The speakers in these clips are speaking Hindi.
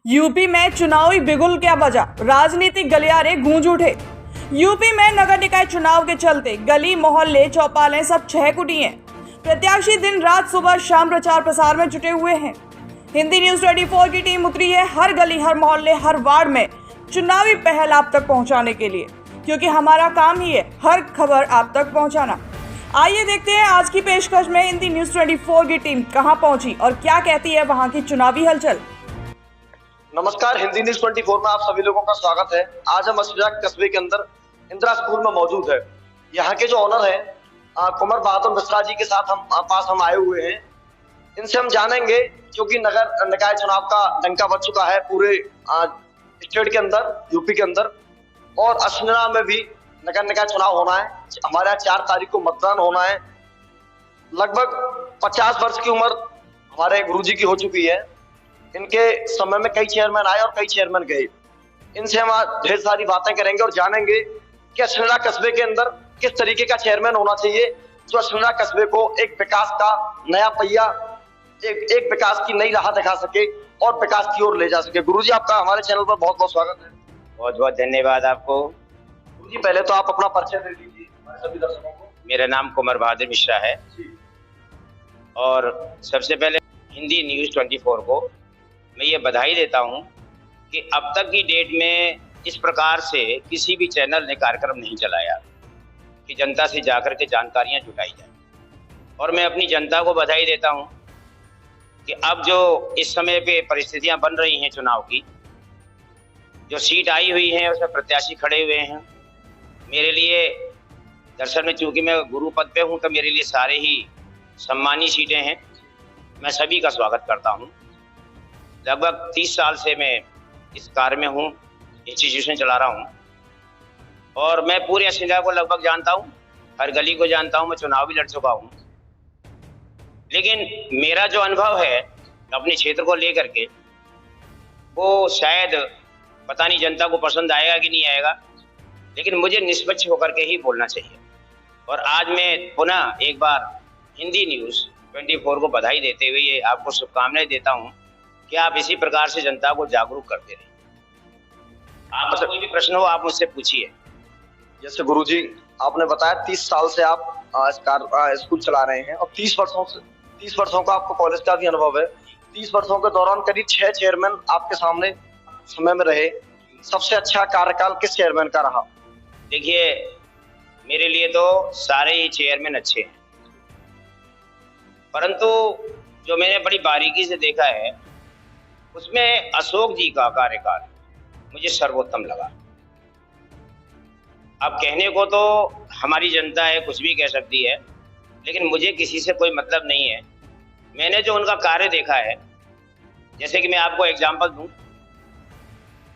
यूपी में चुनावी बिगुल क्या बजा, राजनीतिक गलियारे गूंज उठे। यूपी में नगर निकाय चुनाव के चलते गली मोहल्ले चौपालें सब चहक उठी हैं। प्रत्याशी दिन रात सुबह शाम प्रचार प्रसार में जुटे हुए हैं। हिंदी न्यूज 24 की टीम उतरी है हर गली हर मोहल्ले हर वार्ड में चुनावी पहल आप तक पहुंचाने के लिए, क्योंकि हमारा काम ही है हर खबर आप तक पहुंचाना। आइए देखते हैं आज की पेशकश में हिंदी न्यूज 24 की टीम कहां पहुंची और क्या कहती है वहां की चुनावी हलचल। नमस्कार, हिंदी न्यूज 24 में आप सभी लोगों का स्वागत है। आज हम अशफाक कस्बे के अंदर इंदिरा स्कूल में मौजूद है। यहाँ के जो ऑनर हैं कुमार बहादुर मिश्रा जी के साथ हम आए हुए हैं। इनसे हम जानेंगे, क्योंकि नगर निकाय चुनाव का डंका बज चुका है पूरे स्टेट के अंदर, यूपी के अंदर, और अश्विना में भी नगर निकाय चुनाव होना है। हमारे यहाँ 4 तारीख को मतदान होना है। लगभग 50 वर्ष की उम्र हमारे गुरुजी की हो चुकी है। इनके समय में कई चेयरमैन आए और कई चेयरमैन गए। इनसे हम ढेर सारी बातें करेंगे और जानेंगे कि अशफाक कस्बे के अंदर किस तरीके का चेयरमैन होना चाहिए जो अशफाक कस्बे को एक विकास का नया पहिया, एक विकास की नई राह दिखा सके और विकास की ओर ले जा सके। गुरुजी, आपका हमारे चैनल पर बहुत बहुत स्वागत है। बहुत बहुत धन्यवाद आपको। गुरुजी, पहले तो आप अपना परिचय दे दीजिए हमारे सभी दर्शकों को। मेरा नाम कुमार बहादुर मिश्रा है और सबसे पहले हिंदी न्यूज 24 को मैं ये बधाई देता हूँ कि अब तक की डेट में इस प्रकार से किसी भी चैनल ने कार्यक्रम नहीं चलाया कि जनता से जाकर के जानकारियाँ जुटाई जाए। और मैं अपनी जनता को बधाई देता हूँ कि अब जो इस समय पे परिस्थितियाँ बन रही हैं चुनाव की, जो सीट आई हुई हैं उसमें प्रत्याशी खड़े हुए हैं। मेरे लिए दरअसल में चूँकि मैं गुरु पद पे हूँ तो मेरे लिए सारे ही सम्मानी सीटें हैं। मैं सभी का स्वागत करता हूँ। लगभग 30 साल से मैं इस कार्य में हूँ, इंस्टीट्यूशन चला रहा हूँ और मैं पूरे अशफाक को लगभग जानता हूँ, हर गली को जानता हूँ। मैं चुनाव भी लड़ चुका हूँ, लेकिन मेरा जो अनुभव है अपने क्षेत्र को लेकर के वो शायद पता नहीं जनता को पसंद आएगा कि नहीं आएगा, लेकिन मुझे निष्पक्ष होकर के ही बोलना चाहिए। और आज मैं पुनः एक बार हिंदी न्यूज़ 24 को बधाई देते हुए आपको शुभकामनाएं देता हूँ कि आप इसी प्रकार से जनता को जागरूक करते रहिए। आपका कोई भी प्रश्न हो आप मुझसे पूछिए। जैसे गुरुजी आपने बताया 30 साल से आप स्कूल चला रहे हैं और 30 वर्षों का आपको कॉलेज का भी अनुभव है। 30 वर्षों के दौरान करीब 6 चेयरमैन आपके सामने समय में रहे। सबसे अच्छा कार्यकाल किस चेयरमैन का रहा? देखिए, मेरे लिए तो सारे ही चेयरमैन अच्छे हैं, परंतु जो मैंने बड़ी बारीकी से देखा है उसमें अशोक जी का कार्यकाल मुझे सर्वोत्तम लगा। अब कहने को तो हमारी जनता है, कुछ भी कह सकती है, लेकिन मुझे किसी से कोई मतलब नहीं है। मैंने जो उनका कार्य देखा है, जैसे कि मैं आपको एग्जांपल दूं,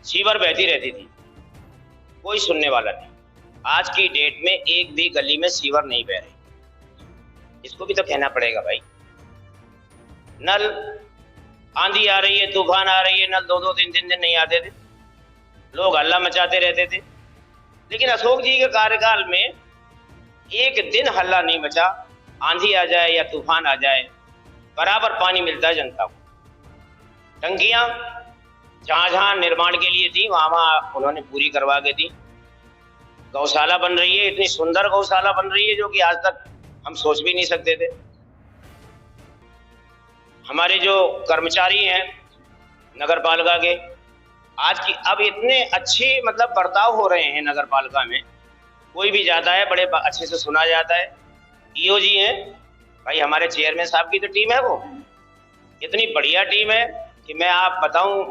सीवर बहती रहती थी, कोई सुनने वाला नहीं। आज की डेट में एक भी गली में सीवर नहीं बह रही। इसको भी तो कहना पड़ेगा भाई। नल, आंधी आ रही है, तूफान आ रही है, नल 2-2, 3-3 दिन नहीं आते थे, लोग हल्ला मचाते रहते थे। लेकिन अशोक जी के कार्यकाल में एक दिन हल्ला नहीं मचा। आंधी आ जाए या तूफान आ जाए, बराबर पानी मिलता है जनता को। टंकियां जहां जहां निर्माण के लिए थी वहां उन्होंने पूरी करवा के दी। गौशाला बन रही है, इतनी सुंदर गौशाला बन रही है जो कि आज तक हम सोच भी नहीं सकते थे। हमारे जो कर्मचारी हैं नगर पालिका के, आज की अब इतने अच्छे मतलब बर्ताव हो रहे हैं नगर पालिका में। कोई भी जाता है बड़े अच्छे से सुना जाता है। ईओ जी हैं भाई, हमारे चेयरमैन साहब की तो टीम है, वो इतनी बढ़िया टीम है कि मैं आप बताऊं,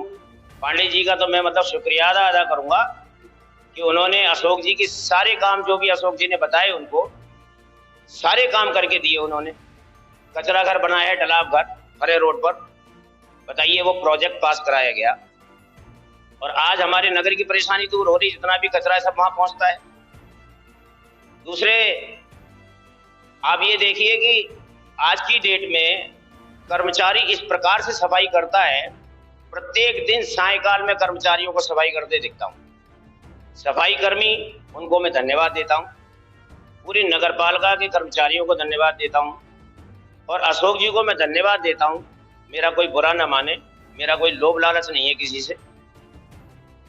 पांडे जी का तो मैं मतलब शुक्रिया अदा करूंगा कि उन्होंने अशोक जी के सारे काम, जो भी अशोक जी ने बताए उनको सारे काम करके दिए। उन्होंने कचरा घर बनाया है, तालाब घर हरे रोड पर, बताइए, वो प्रोजेक्ट पास कराया गया और आज हमारे नगर की परेशानी दूर हो रही। जितना भी कचरा है सब वहां पहुंचता है। दूसरे, आप ये देखिए कि आज की डेट में कर्मचारी इस प्रकार से सफाई करता है। प्रत्येक दिन सायंकाल में कर्मचारियों को सफाई करते दिखता हूँ। सफाई कर्मी, उनको मैं धन्यवाद देता हूँ। पूरी नगर पालिका के कर्मचारियों को धन्यवाद देता हूँ और अशोक जी को मैं धन्यवाद देता हूँ। मेरा कोई बुरा न माने, मेरा कोई लोभ लालच नहीं है किसी से।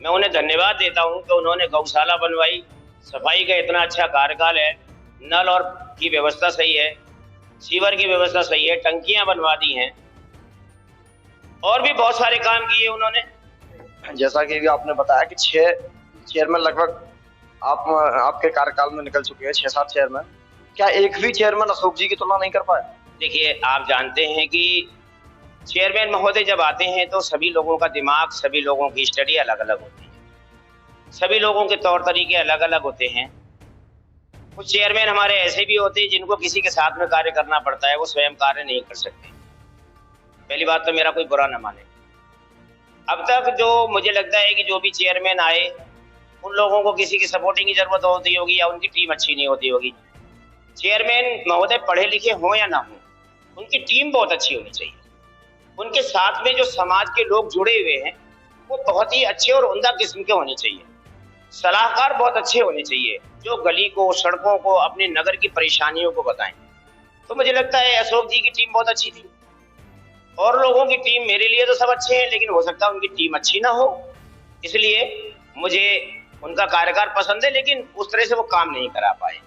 मैं उन्हें धन्यवाद देता हूं कि उन्होंने गौशाला बनवाई, सफाई का इतना अच्छा कार्यकाल है, नल और की व्यवस्था सही है, सीवर की व्यवस्था सही है, टंकियां बनवा दी हैं और भी बहुत सारे काम किए उन्होंने। जैसा कि भी आपने बताया कि 6 चेयरमैन लगभग आपके कार्यकाल में निकल चुके हैं, 6-7 चेयरमैन। क्या एक भी चेयरमैन अशोक जी की तुलना नहीं कर पाए? देखिए, आप जानते हैं कि चेयरमैन महोदय जब आते हैं तो सभी लोगों का दिमाग, सभी लोगों की स्टडी अलग अलग होती है, सभी लोगों के तौर तरीके अलग अलग होते हैं। कुछ चेयरमैन हमारे ऐसे भी होते हैं जिनको किसी के साथ में कार्य करना पड़ता है, वो स्वयं कार्य नहीं कर सकते। पहली बात तो मेरा कोई बुरा न माने। अब तक जो मुझे लगता है कि जो भी चेयरमैन आए उन लोगों को किसी की सपोर्टिंग की जरूरत होती होगी या उनकी टीम अच्छी नहीं होती होगी। चेयरमैन महोदय पढ़े लिखे हों या ना हो, उनकी टीम बहुत अच्छी होनी चाहिए। उनके साथ में जो समाज के लोग जुड़े हुए हैं वो बहुत ही अच्छे और उम्दा किस्म के होने चाहिए। सलाहकार बहुत अच्छे होने चाहिए जो गली को, सड़कों को, अपने नगर की परेशानियों को बताएं। तो मुझे लगता है अशोक जी की टीम बहुत अच्छी थी और लोगों की टीम, मेरे लिए तो सब अच्छे हैं लेकिन हो सकता है उनकी टीम अच्छी ना हो, इसलिए मुझे उनका कार्यकाल पसंद है, लेकिन उस तरह से वो काम नहीं करा पाए।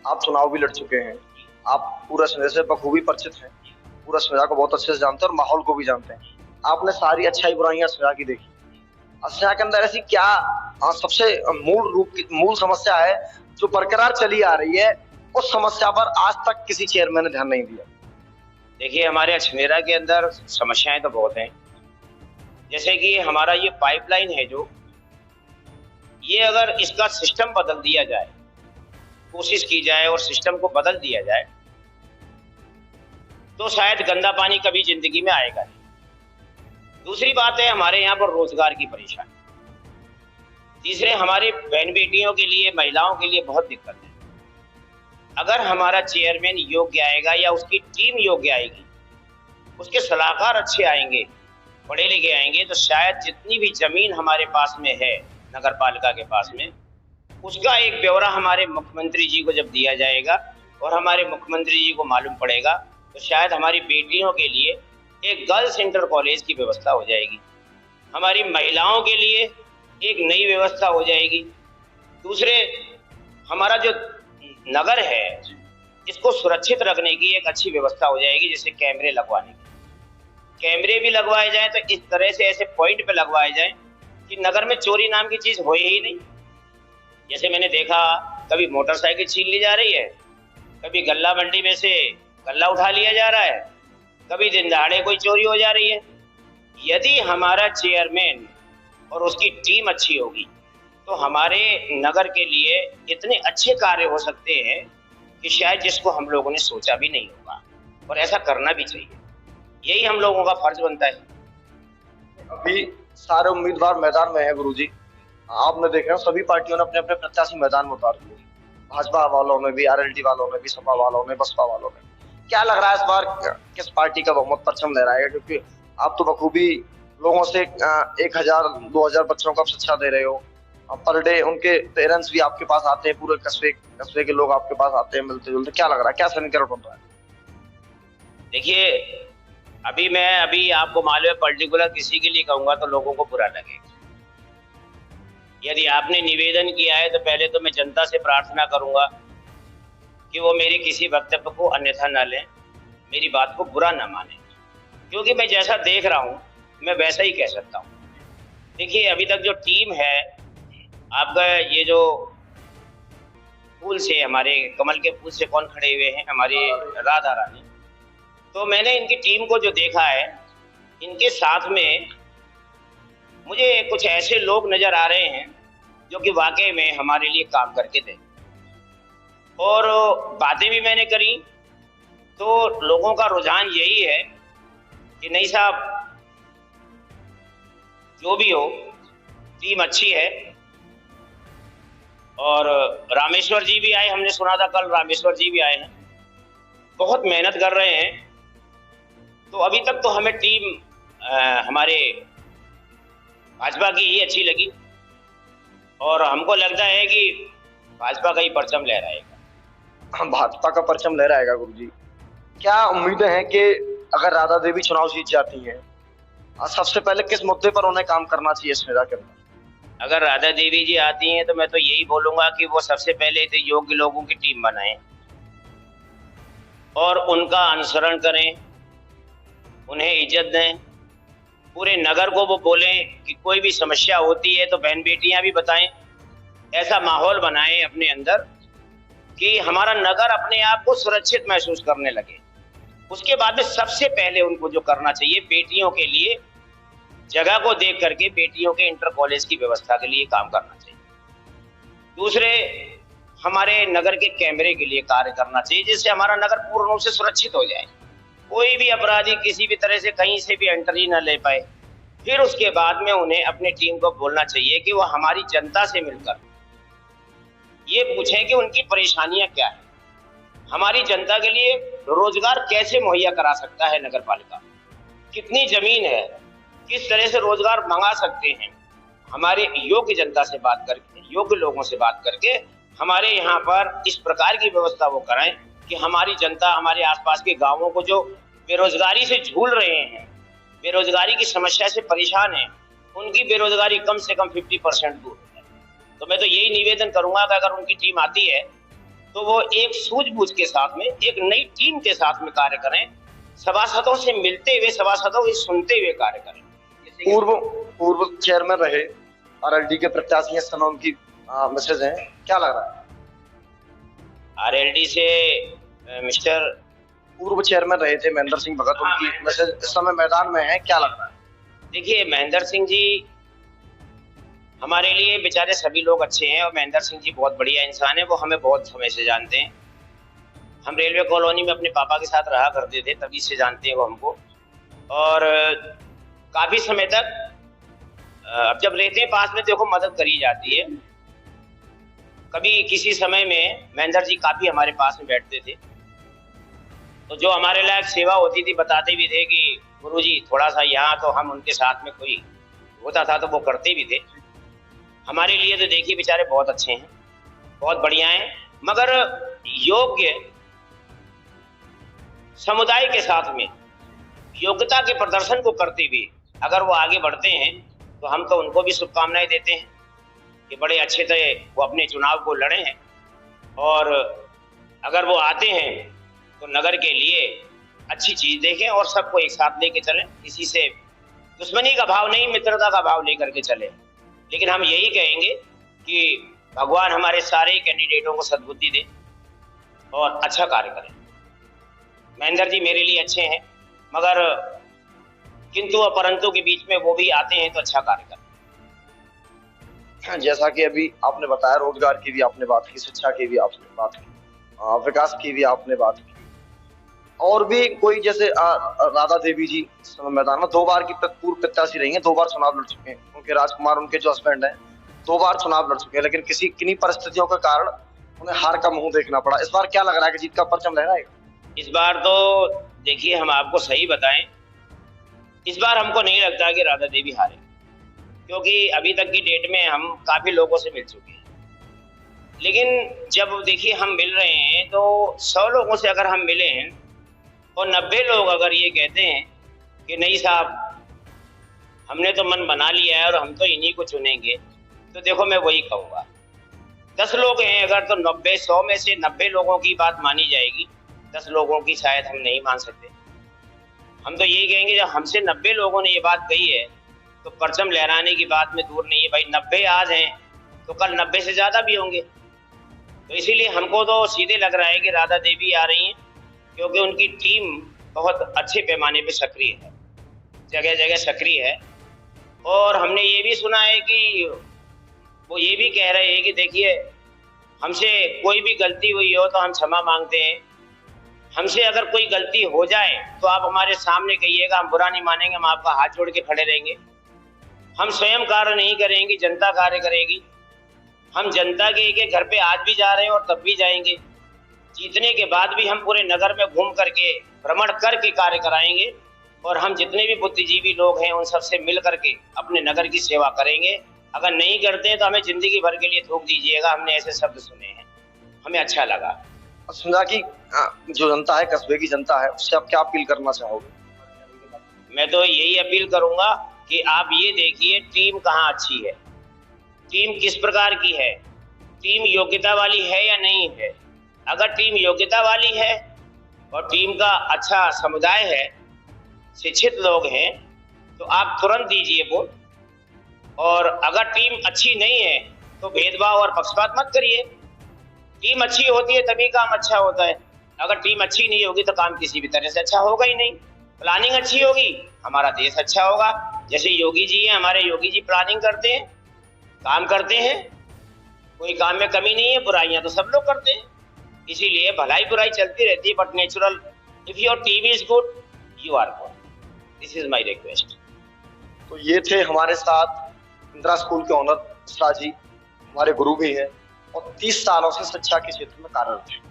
आप चुनाव भी लड़ चुके हैं, आप पूरा संजय से बखूबी परिचित हैं, पूरा संजय को बहुत अच्छे से जानते हैं और माहौल को भी जानते हैं। आपने सारी अच्छाई बुराइयां संजय की देखी। संजय के अंदर ऐसी क्या सबसे मूल समस्या है जो बरकरार चली आ रही है, उस समस्या पर आज तक किसी चेयरमैन ने ध्यान नहीं दिया? देखिए, हमारे अछनेरा के अंदर समस्याएं तो बहुत हैं। जैसे कि हमारा ये पाइपलाइन है जो, ये अगर इसका सिस्टम बदल दिया जाए, कोशिश की जाए और सिस्टम को बदल दिया जाए तो शायद गंदा पानी कभी जिंदगी में आएगा नहीं। दूसरी बात है हमारे यहाँ पर रोजगार की परेशानी। तीसरे, हमारे बहन बेटियों के लिए, महिलाओं के लिए बहुत दिक्कत है। अगर हमारा चेयरमैन योग्य आएगा या उसकी टीम योग्य आएगी, उसके सलाहकार अच्छे आएंगे, पढ़े लिखे आएंगे, तो शायद जितनी भी जमीन हमारे पास में है नगर पालिका के पास में, उसका एक ब्यौरा हमारे मुख्यमंत्री जी को जब दिया जाएगा और हमारे मुख्यमंत्री जी को मालूम पड़ेगा तो शायद हमारी बेटियों के लिए एक गर्ल्स इंटर कॉलेज की व्यवस्था हो जाएगी, हमारी महिलाओं के लिए एक नई व्यवस्था हो जाएगी। दूसरे, हमारा जो नगर है इसको सुरक्षित रखने की एक अच्छी व्यवस्था हो जाएगी, जैसे कैमरे लगवाने की। कैमरे भी लगवाए जाएं तो इस तरह से ऐसे पॉइंट पे लगवाए जाएं कि नगर में चोरी नाम की चीज हो ही नहीं। जैसे मैंने देखा, कभी मोटरसाइकिल छीन ली जा रही है, कभी गल्ला मंडी में से गल्ला उठा लिया जा रहा है, कभी दिन दहाड़े कोई चोरी हो जा रही है। यदि हमारा चेयरमैन और उसकी टीम अच्छी होगी तो हमारे नगर के लिए इतने अच्छे कार्य हो सकते हैं कि शायद जिसको हम लोगों ने सोचा भी नहीं होगा, और ऐसा करना भी चाहिए। यही हम लोगों का फर्ज बनता है। अभी सारे उम्मीदवार मैदान में है गुरुजी, आपने देखा सभी पार्टियों ने अपने अपने प्रत्याशी मैदान में उतार दिए, भाजपा वालों ने भी, आरएलडी वालों ने भी, सपा वालों ने, बसपा वालों ने। क्या लग रहा है इस बार किस पार्टी का बहुमत परचम लहराएगा? क्योंकि आप तो बखूबी लोगों से 1000-2000 बच्चों को शिक्षा दे रहे हो, पर डे उनके पेरेंट्स भी आपके पास आते हैं, पूरे कस्बे के लोग आपके पास आते हैं मिलते जुलते। क्या लग रहा है, क्या समीकरण बन रहा है? देखिए, अभी आपको मालूम है, पर्टिकुलर किसी के लिए कहूंगा तो लोगों को बुरा लगेगा। यदि आपने निवेदन किया है तो पहले तो मैं जनता से प्रार्थना करूंगा कि वो मेरे किसी वक्तव्य को अन्यथा न लें, मेरी बात को बुरा न माने, क्योंकि मैं जैसा देख रहा हूं मैं वैसा ही कह सकता हूं। देखिए, अभी तक जो टीम है आपका, ये जो फूल से, हमारे कमल के फूल से कौन खड़े हुए हैं, हमारी राधा रानी, तो मैंने इनकी टीम को जो देखा है, इनके साथ में मुझे कुछ ऐसे लोग नजर आ रहे हैं जो कि वाकई में हमारे लिए काम करके दें। और बातें भी मैंने करी तो लोगों का रुझान यही है कि नहीं साहब, जो भी हो, टीम अच्छी है। और रामेश्वर जी भी आए, हमने सुना था कल रामेश्वर जी भी आए हैं, बहुत मेहनत कर रहे हैं। तो अभी तक तो हमें टीम हमारे भाजपा की ही अच्छी लगी और हमको लगता है कि भाजपा का ही परचम लहराएगा। भाजपा का परचम लहराएगा गुरुजी। क्या उम्मीदें हैं कि अगर राधा देवी चुनाव जीत जाती हैं सबसे पहले किस मुद्दे पर उन्हें काम करना चाहिए इस निरा के अंदर? अगर राधा देवी जी आती हैं तो मैं तो यही बोलूंगा कि वो सबसे पहले तो योग्य लोगों की टीम बनाएं और उनका अनुसरण करें, उन्हें इज्जत दें। पूरे नगर को वो बोलें कि कोई भी समस्या होती है तो बहन बेटियां भी बताएं। ऐसा माहौल बनाएं अपने अंदर कि हमारा नगर अपने आप को सुरक्षित महसूस करने लगे। उसके बाद में सबसे पहले उनको जो करना चाहिए, बेटियों के लिए जगह को देख करके बेटियों के इंटर कॉलेज की व्यवस्था के लिए काम करना चाहिए। दूसरे, हमारे नगर के कैमरे के लिए कार्य करना चाहिए जिससे हमारा नगर पूर्ण रूप से सुरक्षित हो जाए, कोई भी अपराधी किसी भी तरह से कहीं से भी एंट्री न ले पाए। फिर उसके बाद में उन्हें अपनी टीम को बोलना चाहिए कि वो हमारी जनता से मिलकर ये पूछें कि उनकी परेशानियां क्या है, हमारी जनता के लिए रोजगार कैसे मुहैया करा सकता है नगर पालिका, कितनी जमीन है, किस तरह से रोजगार मंगा सकते हैं। हमारे योग्य जनता से बात करके, योग्य लोगों से बात करके हमारे यहाँ पर इस प्रकार की व्यवस्था वो कराएं कि हमारी जनता, हमारे आसपास के गांवों को जो बेरोजगारी से झूल रहे हैं, बेरोजगारी की समस्या से परेशान हैं, उनकी बेरोजगारी कम से कम 50% दूर हो जाए। तो मैं तो यही निवेदन करूंगा कि अगर उनकी टीम आती है तो वो एक सूझबूझ के साथ में, एक नई टीम के साथ में कार्य करें, सभासदों से मिलते हुए, सभासदों से सुनते हुए कार्य करें। पूर्व चेयरमैन रहे आरएलडी के प्रत्याशी, इस समय उनकी मैसेज है, क्या लग रहा है? आरएलडी से मिस्टर पूर्व चेयरमैन रहे थे महेंद्र सिंह भगत, उनकी मैसेज इस समय मैदान में है, क्या लग रहा है? देखिए, महेंद्र सिंह जी हमारे लिए बेचारे सभी लोग अच्छे हैं और महेंद्र सिंह जी बहुत बढ़िया इंसान है, वो हमें बहुत समय से जानते हैं। हम रेलवे कॉलोनी में अपने पापा के साथ रहा करते थे, तभी से जानते हैं वो हमको। और काफी समय तक अब जब रहते हैं पास में, देखो मदद करी जाती है। कभी किसी समय में महेंद्र जी काफी हमारे पास में बैठते थे, तो जो हमारे लायक सेवा होती थी बताते भी थे कि गुरुजी थोड़ा सा यहाँ, तो हम उनके साथ में कोई होता था तो वो करते भी थे हमारे लिए। तो देखिए बेचारे बहुत अच्छे हैं, बहुत बढ़िया हैं, मगर योग्य समुदाय के साथ में योग्यता के प्रदर्शन को करते हुए अगर वो आगे बढ़ते हैं तो हम तो उनको भी शुभकामनाएं देते हैं कि बड़े अच्छे से वो अपने चुनाव को लड़े हैं। और अगर वो आते हैं तो नगर के लिए अच्छी चीज देखें और सबको एक साथ लेके चलें, किसी से दुश्मनी का भाव नहीं, मित्रता का भाव लेकर के चले। लेकिन हम यही कहेंगे कि भगवान हमारे सारे कैंडिडेटों को सद्बुद्धि दे और अच्छा कार्य करें। महेंद्र जी मेरे लिए अच्छे हैं, मगर किंतु और परंतु के बीच में वो भी आते हैं तो अच्छा कार्य करें। जैसा कि अभी आपने बताया, रोजगार की भी आपने बात की, शिक्षा की भी आपने बात की, विकास की भी आपने बात की, और भी कोई जैसे राधा देवी जी मैदान में 2 बार की पूर्व प्रत्याशी रही हैं, 2 बार चुनाव लड़ चुके हैं। उनके राजकुमार, उनके जो हस्बैंड हैं, 2 बार चुनाव लड़ चुके हैं, लेकिन किन्हीं परिस्थितियों के कारण उन्हें हार का मुंह देखना पड़ा। इस बार क्या लग रहा है कि जीत का परचम लहराएगा? इस बार तो देखिए, हम आपको सही बताएं, इस बार हमको नहीं लगता कि राधा देवी हारे, क्योंकि अभी तक की डेट में हम काफी लोगों से मिल चुके हैं। लेकिन जब देखिए हम मिल रहे हैं तो 100 लोगों से अगर हम मिले हैं और 90 लोग अगर ये कहते हैं कि नहीं साहब हमने तो मन बना लिया है और हम तो इन्हीं को चुनेंगे, तो देखो मैं वही कहूँगा, 10 लोग हैं अगर तो 100 में से 90 लोगों की बात मानी जाएगी, 10 लोगों की शायद हम नहीं मान सकते। हम तो यही कहेंगे जब हमसे 90 लोगों ने ये बात कही है तो परचम लहराने की बात में दूर नहीं है भाई। 90 आज हैं तो कल 90 से ज्यादा भी होंगे। तो इसीलिए हमको तो सीधे लग रहा है कि राधा देवी आ रही हैं, क्योंकि उनकी टीम बहुत अच्छे पैमाने पे सक्रिय है, जगह जगह सक्रिय है। और हमने ये भी सुना है कि वो ये भी कह रहे हैं कि देखिए हमसे कोई भी गलती हुई हो तो हम क्षमा मांगते हैं, हमसे अगर कोई गलती हो जाए तो आप हमारे सामने कहिएगा, हम बुरा नहीं मानेंगे, हम आपका हाथ जोड़ के खड़े रहेंगे। हम स्वयं कार्य नहीं करेंगे, जनता कार्य करेगी। हम जनता के एक घर पे आज भी जा रहे हैं और तब भी जाएंगे। जीतने के बाद भी हम पूरे नगर में घूम करके, भ्रमण करके कार्य कराएंगे और हम जितने भी बुद्धिजीवी लोग हैं उन सबसे मिल करके अपने नगर की सेवा करेंगे। अगर नहीं करते हैं तो हमें जिंदगी भर के लिए थूक दीजिएगा। हमने ऐसे शब्द सुने हैं, हमें अच्छा लगा। समझा कि जो जनता है, कस्बे की जनता है, उससे आप क्या अपील करना चाहोगे? मैं तो यही अपील करूंगा कि आप ये देखिए टीम कहाँ अच्छी है, टीम किस प्रकार की है, टीम योग्यता वाली है या नहीं है। अगर टीम योग्यता वाली है और टीम का अच्छा समुदाय है, शिक्षित लोग हैं, तो आप तुरंत दीजिए वोट। और अगर टीम अच्छी नहीं है तो भेदभाव और पक्षपात मत करिए। टीम अच्छी होती है तभी काम अच्छा होता है। अगर टीम अच्छी नहीं होगी तो काम किसी भी तरह से अच्छा होगा ही नहीं। प्लानिंग अच्छी होगी, हमारा देश अच्छा होगा। जैसे योगी जी हैं, हमारे योगी जी प्लानिंग करते हैं, काम करते हैं, कोई काम में कमी नहीं है। बुराइयां तो सब लोग करते हैं, इसीलिए भलाई बुराई चलती रहती है, but natural. If your team is good, you are good. This is my request. तो ये थे हमारे साथ इंदिरा स्कूल के ऑनर मिश्रा जी, हमारे गुरु भी हैं और 30 सालों से शिक्षा के क्षेत्र में कार्यरत हैं।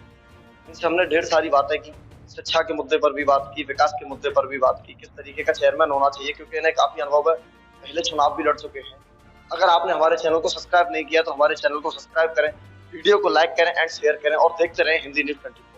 इनसे हमने ढेर सारी बातें की, शिक्षा के मुद्दे पर भी बात की, विकास के मुद्दे पर भी बात की, किस तरीके का चेयरमैन होना चाहिए, क्योंकि इन्हें काफी अनुभव है, पहले चुनाव भी लड़ चुके हैं। अगर आपने हमारे चैनल को सब्सक्राइब नहीं किया तो हमारे चैनल को सब्सक्राइब करें, वीडियो को लाइक करें एंड शेयर करें और देखते रहें हिंदी न्यूज़ 24।